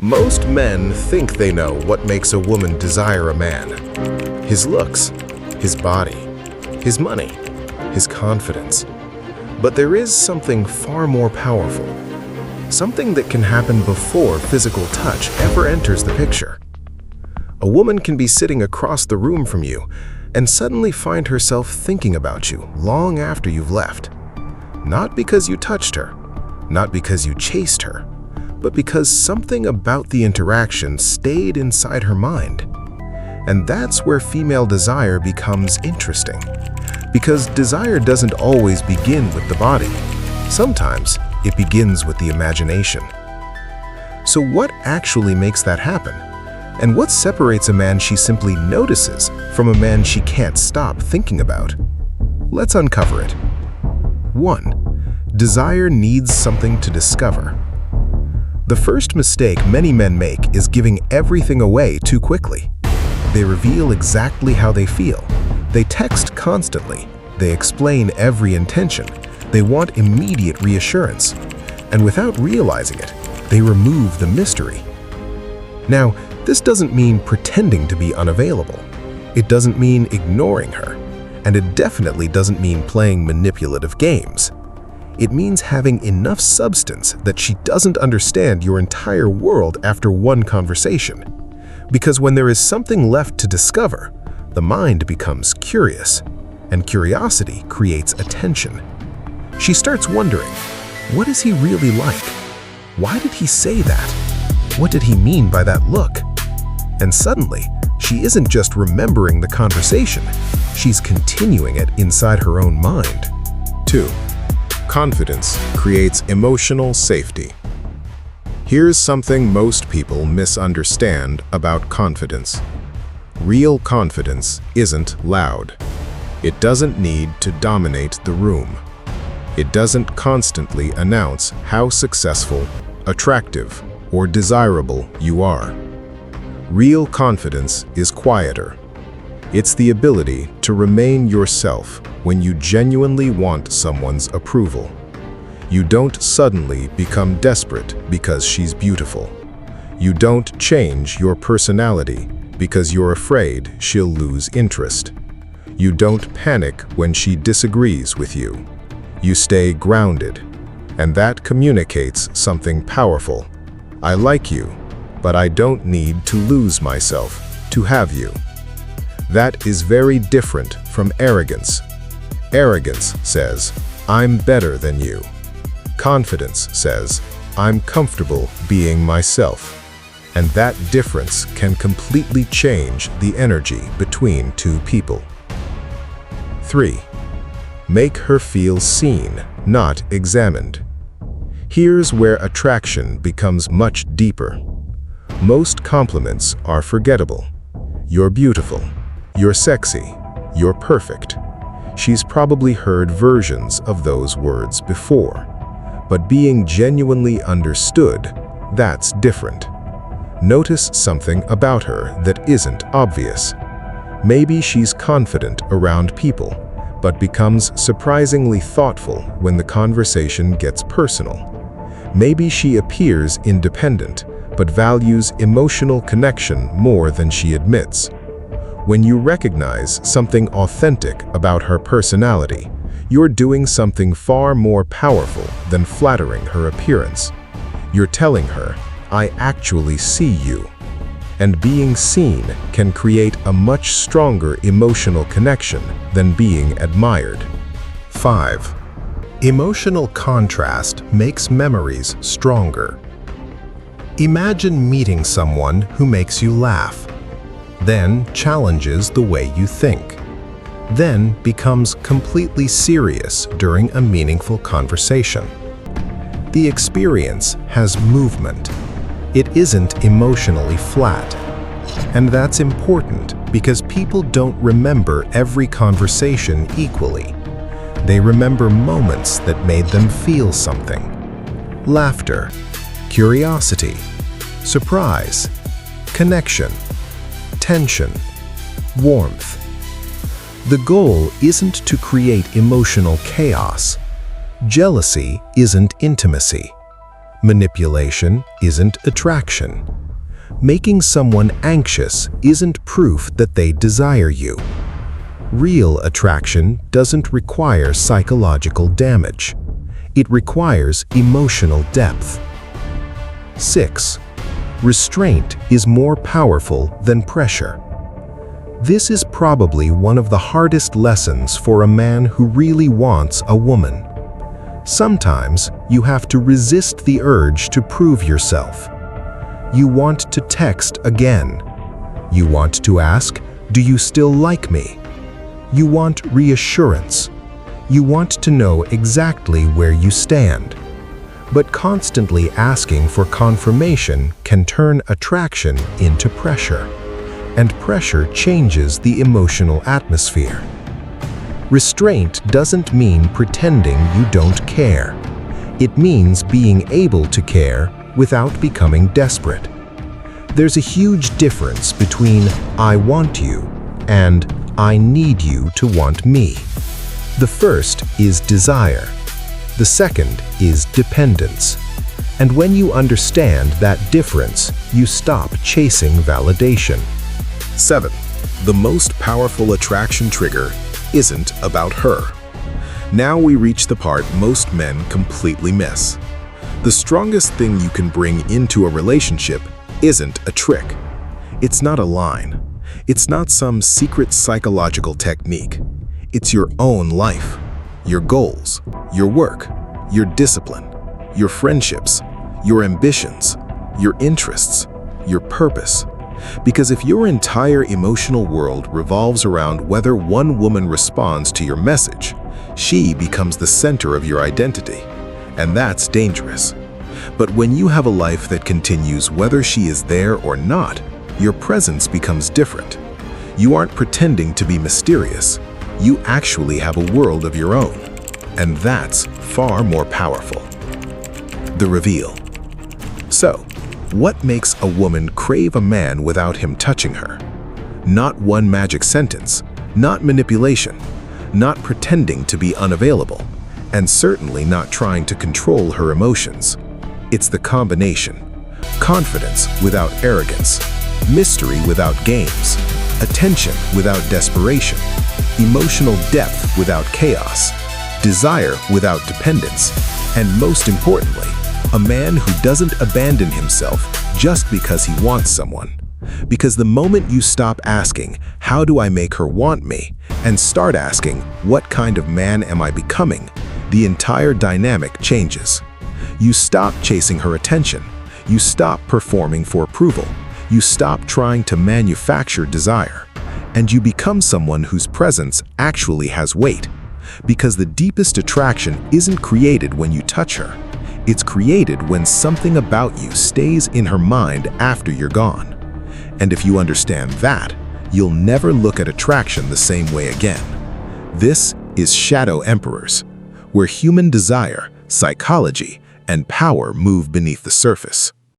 Most men think they know what makes a woman desire a man. His looks, his body, his money, his confidence. But there is something far more powerful. Something that can happen before physical touch ever enters the picture. A woman can be sitting across the room from you and suddenly find herself thinking about you long after you've left. Not because you touched her, not because you chased her, but because something about the interaction stayed inside her mind. And that's where female desire becomes interesting. Because desire doesn't always begin with the body. Sometimes it begins with the imagination. So what actually makes that happen? And what separates a man she simply notices from a man she can't stop thinking about? Let's uncover it. 1. Desire needs something to discover. The first mistake many men make is giving everything away too quickly. They reveal exactly how they feel. They text constantly. They explain every intention. They want immediate reassurance. And without realizing it, they remove the mystery. Now, this doesn't mean pretending to be unavailable. It doesn't mean ignoring her. And it definitely doesn't mean playing manipulative games. It means having enough substance that she doesn't understand your entire world after one conversation. Because when there is something left to discover, the mind becomes curious, and curiosity creates attention. She starts wondering, what is he really like? Why did he say that? What did he mean by that look? And suddenly, she isn't just remembering the conversation, she's continuing it inside her own mind. 2. Confidence creates emotional safety. Here's something most people misunderstand about confidence. Real confidence isn't loud. It doesn't need to dominate the room. It doesn't constantly announce how successful, attractive, or desirable you are. Real confidence is quieter. It's the ability to remain yourself when you genuinely want someone's approval. You don't suddenly become desperate because she's beautiful. You don't change your personality because you're afraid she'll lose interest. You don't panic when she disagrees with you. You stay grounded, and that communicates something powerful. I like you, but I don't need to lose myself to have you. That is very different from arrogance. Arrogance says, I'm better than you. Confidence says, I'm comfortable being myself. And that difference can completely change the energy between two people. 3. Make her feel seen, not examined. Here's where attraction becomes much deeper. Most compliments are forgettable. You're beautiful. You're sexy. You're perfect. She's probably heard versions of those words before. But being genuinely understood, that's different. Notice something about her that isn't obvious. Maybe she's confident around people, but becomes surprisingly thoughtful when the conversation gets personal. Maybe she appears independent, but values emotional connection more than she admits. When you recognize something authentic about her personality, you're doing something far more powerful than flattering her appearance. You're telling her, I actually see you. And being seen can create a much stronger emotional connection than being admired. 5. Emotional contrast makes memories stronger. Imagine meeting someone who makes you laugh, then challenges the way you think, then becomes completely serious during a meaningful conversation. The experience has movement. It isn't emotionally flat. And that's important because people don't remember every conversation equally. They remember moments that made them feel something. Laughter, curiosity, surprise, connection, tension, warmth. The goal isn't to create emotional chaos. Jealousy isn't intimacy. Manipulation isn't attraction. Making someone anxious isn't proof that they desire you. Real attraction doesn't require psychological damage. It requires emotional depth. 6. Restraint is more powerful than pressure. This is probably one of the hardest lessons for a man who really wants a woman. Sometimes you have to resist the urge to prove yourself. You want to text again. You want to ask, "Do you still like me?" You want reassurance. You want to know exactly where you stand. But constantly asking for confirmation can turn attraction into pressure, and pressure changes the emotional atmosphere. Restraint doesn't mean pretending you don't care. It means being able to care without becoming desperate. There's a huge difference between "I want you" and "I need you to want me." The first is desire. The second is dependence. And when you understand that difference, you stop chasing validation. 7. The most powerful attraction trigger isn't about her. Now we reach the part most men completely miss. The strongest thing you can bring into a relationship isn't a trick. It's not a line. It's not some secret psychological technique. It's your own life, your goals, your work, your discipline, your friendships, your ambitions, your interests, your purpose. Because if your entire emotional world revolves around whether one woman responds to your message, she becomes the center of your identity, and that's dangerous. But when you have a life that continues whether she is there or not, your presence becomes different. You aren't pretending to be mysterious. You actually have a world of your own, and that's far more powerful. The reveal. So, what makes a woman crave a man without him touching her? Not one magic sentence, not manipulation, not pretending to be unavailable, and certainly not trying to control her emotions. It's the combination. Confidence without arrogance, mystery without games, attention without desperation, emotional depth without chaos, desire without dependence, and most importantly, a man who doesn't abandon himself just because he wants someone. Because the moment you stop asking, "How do I make her want me?" and start asking, "What kind of man am I becoming?" the entire dynamic changes. You stop chasing her attention. You stop performing for approval. You stop trying to manufacture desire. And you become someone whose presence actually has weight. Because the deepest attraction isn't created when you touch her. It's created when something about you stays in her mind after you're gone. And if you understand that, you'll never look at attraction the same way again. This is Shadow Emperors, where human desire, psychology, and power move beneath the surface.